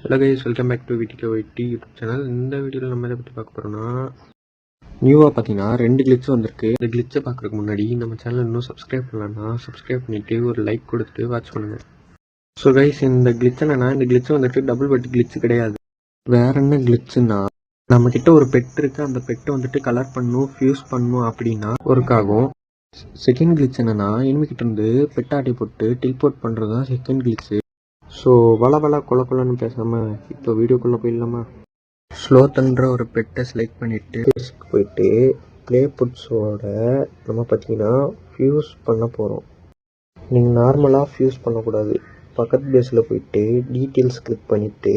Hello guys, welcome back to VDK YT YouTube channel. இந்த வீடியோவில் நம்ம எதை பற்றி பார்க்க போகிறோம்னா, நியூவாக பார்த்தீங்கன்னா 2 கிளிட்ஸ் வந்திருக்கு. இந்த கிளிட்சை பார்க்குறதுக்கு முன்னாடி நம்ம சேனல் இன்னும் சப்ஸ்கிரைப் பண்ணலன்னா சப்ஸ்கிரைப் பண்ணிவிட்டு ஒரு லைக் கொடுத்துட்டு வாட்ச் பண்ணுங்கள். ஸோ கைஸ், இந்த கிளிட்ச் என்னன்னா, இந்த கிளிட்ச் வந்துட்டு டபுள் பெட் கிளிட்ச் கிடையாது. வேற என்ன கிளிட்ச்னா, நம்மக்கிட்ட ஒரு பெட் இருக்குது, அந்த பெட்டை வந்துட்டு கலர் பண்ணணும், ஃபியூஸ் பண்ணணும் அப்படின்னா ஒர்க் ஆகும். செகண்ட் கிளிட்ச் என்னன்னா, எனிமிக்கிட்ட இருந்து பெட்டாட்டி போட்டு டெலிபோர்ட் பண்ணுறது தான் செகண்ட் கிளிட்ச்சு. ஸோ வள கொலன்னு பேசாமல் இப்போ வீடியோக்குள்ளே போயிடலாமா? ஸ்லோத்ன்ற ஒரு பெட்டை செலக்ட் பண்ணிவிட்டு போயிட்டு ப்ளே புட்ஸோட நம்ம பார்த்தீங்கன்னா ஃபியூஸ் பண்ண போகிறோம். நீங்கள் நார்மலாக ஃபியூஸ் பண்ணக்கூடாது. பக்கத்து பேஸில் போயிட்டு டீட்டெயில்ஸ் கிளிக் பண்ணிவிட்டு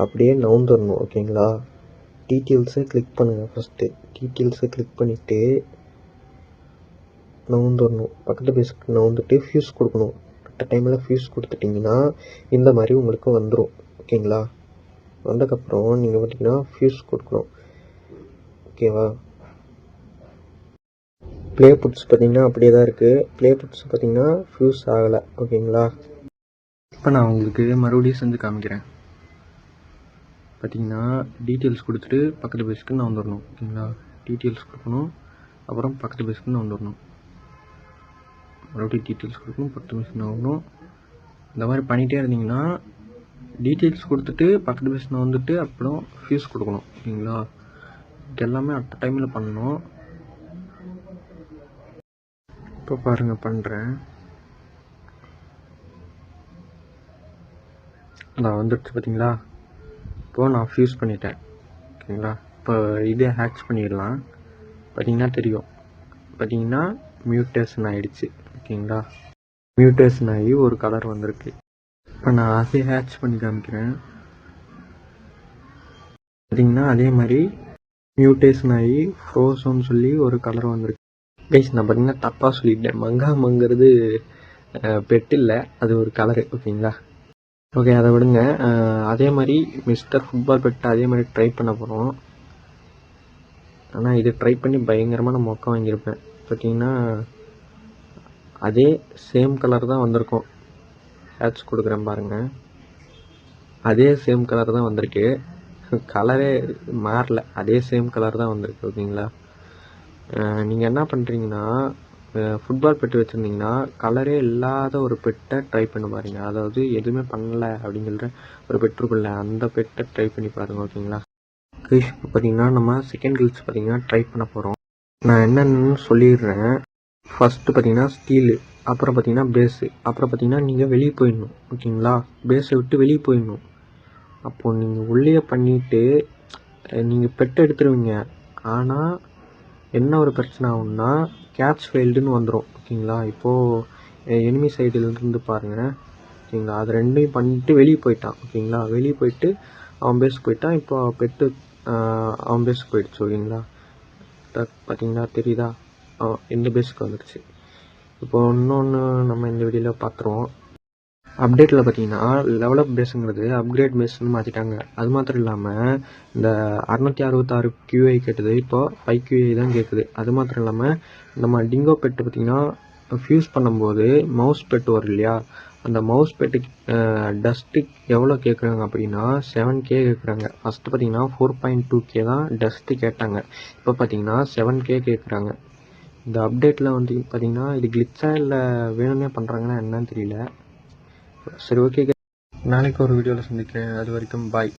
அப்படியே நவுந்துடணும். ஓகேங்களா? டீட்டெயில்ஸை கிளிக் பண்ணுங்கள். ஃபஸ்ட்டு டீட்டெயில்ஸை கிளிக் பண்ணிவிட்டு நவுந்துடணும். பக்கத்து பேஸுக்கு நவுந்துட்டு ஃபியூஸ் கொடுக்கணும். கரெக்டாக டைமில் ஃபியூஸ் கொடுத்துட்டிங்கன்னா இந்த மாதிரி உங்களுக்கு வந்துடும். ஓகேங்களா? வந்ததுக்கப்புறம் நீங்கள் பார்த்தீங்கன்னா ஃபியூஸ் கொடுக்கணும். ஓகேவா? ப்ளே புட்ஸ் பார்த்தீங்கன்னா அப்படியே தான் இருக்குது. ப்ளே புட்ஸ் பார்த்தீங்கன்னா ஃபியூஸ் ஆகலை. ஓகேங்களா? இப்போ நான் உங்களுக்கு மறுபடியும் செஞ்சு காமிக்கிறேன். பார்த்தீங்கன்னா டீட்டெயில்ஸ் கொடுத்துட்டு பக்கத்து பேஸுக்கு நான் வந்துடணும். ஓகேங்களா? டீட்டெயில்ஸ் கொடுக்கணும், அப்புறம் பக்கத்து பேஸுக்கு நான் வந்துடணும். மறுபடியும் டீட்டெயில்ஸ் கொடுக்கணும், பக்கத்து பேஸுக்கு நான் வரணும். இந்த மாதிரி பண்ணிகிட்டே இருந்தீங்கன்னா டீட்டெயில்ஸ் கொடுத்துட்டு பக்கத்து பேஸில் வந்துட்டு அப்புறம் ஃபியூஸ் கொடுக்கணும். ஓகேங்களா? இது எல்லாமே அட் டைமில் பண்ணணும். இப்போ பாருங்கள், பண்ணுறேன். நான் வந்துடுச்சு பார்த்தீங்களா? இப்போது நான் ஃபியூஸ் பண்ணிட்டேன். ஓகேங்களா? இப்போ இதே ஹேக்ஸ் பண்ணிடலாம். பார்த்தீங்கன்னா தெரியும். பார்த்தீங்கன்னா மியூட்டேஷன் ஆகிடுச்சு. ஓகேங்களா? மியூட்டேஷன் ஆகி ஒரு கலர் வந்திருக்கு. இப்போ நான் அதே ஹேட்ச் பண்ணி காமிக்கிறேன். பார்த்தீங்கன்னா அதே மாதிரி மியூட்டேஷன் ஆகி ஃப்ரோசோன்னு சொல்லி ஒரு கலர் வந்திருக்கு. கைஸ், நான் பார்த்தீங்கன்னா தப்பாக சொல்லிட்டேன். மங்காமங்கிறது பெட் இல்லை, அது ஒரு கலரு. ஓகேங்களா? ஓகே, அதை விடுங்க. அதே மாதிரி மிஸ்டர் ஃபுட்பால் பெட் அதே மாதிரி ட்ரை பண்ண போகிறோம். ஆனால் இது ட்ரை பண்ணி பயங்கரமான மொக்கம் வாங்கியிருப்பேன். பார்த்தீங்கன்னா அதே சேம் கலர் தான் வந்திருக்கும். ஹேட்ச் கொடுக்குறேன் பாருங்கள். அதே சேம் கலர் தான் வந்திருக்கு. கலரே மாறல, அதே சேம் கலர் தான் வந்திருக்கு. ஓகேங்களா? நீங்கள் என்ன பண்ணுறீங்கன்னா, ஃபுட்பால் பெட்டு வச்சுருந்தீங்கன்னா கலரே இல்லாத ஒரு பெட்டை ட்ரை பண்ணி பாருங்க. அதாவது எதுவுமே பண்ணலை அப்படிங்கிற ஒரு பெட்டுக்குள்ள அந்த பெட்டை ட்ரை பண்ணி பாருங்கள். ஓகேங்களா? கைஸ், இப்போ பார்த்தீங்கன்னா நம்ம செகண்ட் கில்ஸ் பார்த்தீங்கன்னா ட்ரை பண்ண போகிறோம். நான் என்னென்னு சொல்லிடுறேன். ஃபஸ்ட்டு பார்த்தீங்கன்னா ஸ்டீலு, அப்புறம் பார்த்தீங்கன்னா பேஸு, அப்புறம் பார்த்தீங்கன்னா நீங்கள் வெளியே போயிடணும். ஓகேங்களா? பேஸை விட்டு வெளியே போயிடணும். அப்போது நீங்கள் உள்ளே பண்ணிவிட்டு நீங்கள் பெட்டு எடுத்துருவீங்க. ஆனால் என்ன ஒரு பிரச்சனை ஆகும்னா கேட்ச் ஃபெயில்டுன்னு வந்துடும். ஓகேங்களா? இப்போது எனிமி சைடுலேருந்து பாருங்கள். ஓகேங்களா? அது ரெண்டையும் பண்ணிட்டு வெளியே போயிட்டான். ஓகேங்களா? வெளியே போயிட்டு அவன் பேஸுக்கு போயிட்டான். இப்போ பெட்டு அவன் பேஸுக்கு போயிடுச்சு. ஓகேங்களா? பார்த்தீங்களா, தெரியுதா? இந்த பேஸுக்கு வந்துடுச்சு. இப்போ இன்னொன்று நம்ம இந்த வீடியோவில் பார்த்துருவோம். அப்டேட்டில் பார்த்தீங்கன்னா லெவலப் பேஸுங்கிறது அப்கிரேட் பேஸ்ன்னு மாற்றிட்டாங்க. அது மாத்திரம் இல்லாமல் இந்த 666 QI கேட்டது இப்போ 5 QI தான் கேட்குது. அது மாத்திரம் இல்லாமல் நம்ம டிங்கோ பெட்டு பார்த்திங்கன்னா ஃபியூஸ் பண்ணும்போது மவுஸ் பெட்டு வரும் இல்லையா, அந்த மவுஸ் பெட்டுக்கு டஸ்ட்டு எவ்வளோ கேட்குறாங்க அப்படின்னா 7K கேட்குறாங்க. ஃபஸ்ட்டு பார்த்தீங்கன்னா 4.2K தான் டஸ்ட்டு கேட்டாங்க. இப்போ பார்த்தீங்கன்னா 7K கேட்குறாங்க. இந்த அப்டேட்டில் வந்து பார்த்திங்கன்னா இது கிளிச்சா இல்லை வேணும்னே பண்ணுறாங்கன்னா என்னன்னு தெரியல. சரி, ஓகே, நாளைக்கு ஒரு வீடியோவில் சந்திக்கிறேன். அது வரைக்கும் பாய்.